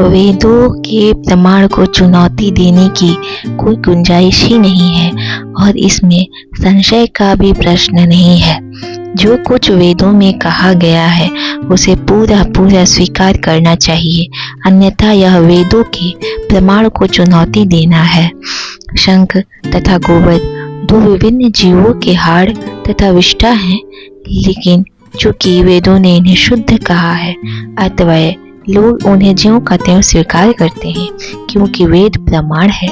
वेदों के प्रमाण को चुनौती देने की कोई गुंजाइश ही नहीं है और इसमें संशय का भी प्रश्न नहीं है। जो कुछ वेदों में कहा गया है उसे पूरा पूरा स्वीकार करना चाहिए, अन्यथा यह वेदों के प्रमाण को चुनौती देना है। शंख तथा गोबर दो विभिन्न जीवों के हाड़ तथा विष्ठा हैं, लेकिन चूंकि वेदों ने इन्हें शुद्ध कहा है अतः लोग उन्हें ज्यों का त्यों स्वीकार करते हैं, क्योंकि वेद प्रमाण है।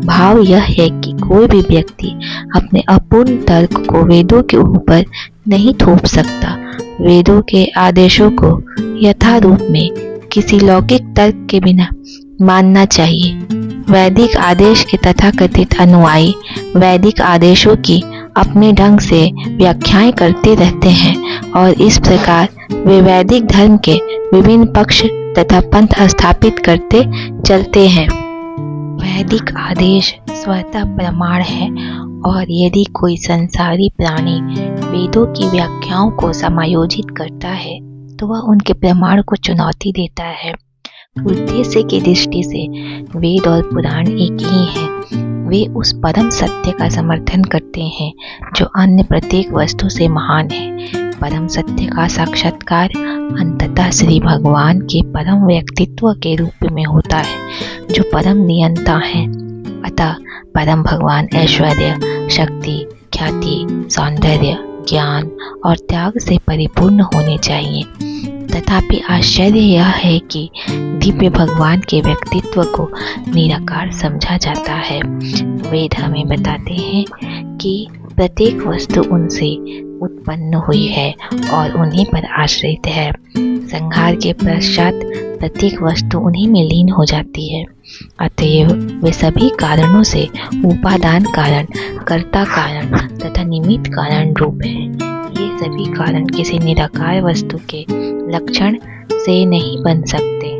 भाव यह है कि कोई भी व्यक्ति अपने अपूर्ण तर्क को वेदों के ऊपर नहीं थोप सकता। वेदों के आदेशों को यथारूप में किसी लौकिक तर्क के बिना मानना चाहिए। वैदिक आदेश के तथाकथित अनुयायी वैदिक आदेशों की अपने ढंग से व्याख्याएं करते रहते हैं और इस प्रकार वे वैदिक धर्म के विभिन्न पक्ष तथा पंथ स्थापित करते चलते हैं। वैदिक आदेश स्वतः प्रमाण है और यदि कोई संसारी प्राणी वेदों की व्याख्याओं को समायोजित करता है तो वह उनके प्रमाण को चुनौती देता है। उद्देश्य की दृष्टि से वेद और पुराण एक ही हैं। वे उस परम सत्य का समर्थन करते हैं जो अन्य प्रत्येक वस्तु से महान है। परम सत्य का साक्षात्कार अंततः श्री भगवान के परम व्यक्तित्व के रूप में होता है जो परम नियंता है। अतः परम भगवान ऐश्वर्य, शक्ति, ख्याति, सौंदर्य, ज्ञान और त्याग से परिपूर्ण होने चाहिए। तथापि आश्चर्य यह है कि दिव्य भगवान के व्यक्तित्व को निराकार समझा जाता है। वेद हमें बताते हैं कि प्रत्येक वस्तु उनसे उत्पन्न हुई है और उन्हीं पर आश्रित है। संहार के पश्चात प्रत्येक वस्तु उन्हीं में लीन हो जाती है। अतएव वे सभी कारणों से उपादान कारण, कर्ता कारण तथा निमित्त कारण रूप हैं। ये सभी कारण किसी निराकार वस्तु के लक्षण से नहीं बन सकते।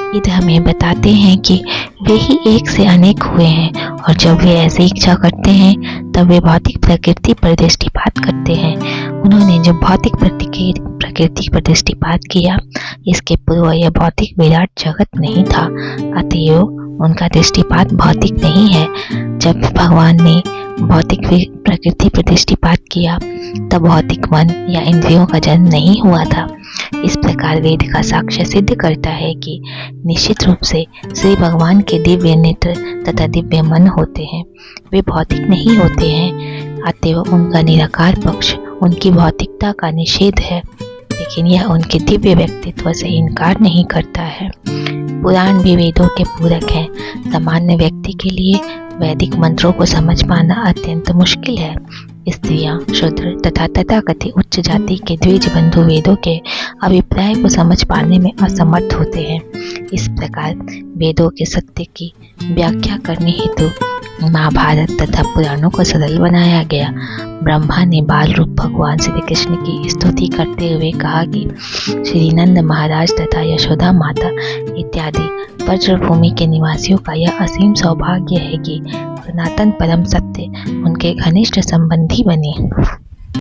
वेद हमें बताते हैं कि वे ही एक से अनेक हुए हैं और जब वे ऐसी इच्छा करते हैं तब वे भौतिक प्रकृति पर दृष्टिपात करते हैं। उन्होंने जब भौतिक प्रकृति पर दृष्टिपात किया, इसके पूर्व यह भौतिक विराट जगत नहीं था, अतएव उनका दृष्टिपात भौतिक नहीं है। जब भगवान ने भौतिक प्रकृति पर दृष्टिपात किया तब भौतिक मन या इंद्रियों का जन्म नहीं हुआ था। इस प्रकार वेद का साक्ष्य सिद्ध करता है कि निश्चित रूप से श्री भगवान के दिव्य नेत्र तथा दिव्य मन होते हैं। वे भौतिक नहीं होते हैं, अतएव उनका निराकार पक्ष उनकी भौतिकता का निषेध है, लेकिन यह उनके दिव्य व्यक्तित्व से इनकार नहीं करता है। पुराण भी वेदों के पूरक हैं। सामान्य व्यक्ति के लिए वैदिक मंत्रों को समझ पाना अत्यंत मुश्किल है। स्त्रियां, शूद्र तथा तथाकथित उच्च जाति के द्विज बंधु वेदों के अभिप्राय को समझ पाने में असमर्थ होते हैं। इस प्रकार वेदों के सत्य की व्याख्या करने हेतु महाभारत तथा पुराणों को सरल बनाया गया। ब्रह्मा ने बाल रूप भगवान श्री कृष्ण की स्तुति करते हुए कहा कि श्री नंद महाराज तथा यशोदा माता इत्यादि वज्रभूमि के निवासियों का यह असीम सौभाग्य है कि सनातन परम सत्य उनके घनिष्ठ संबंधी बने।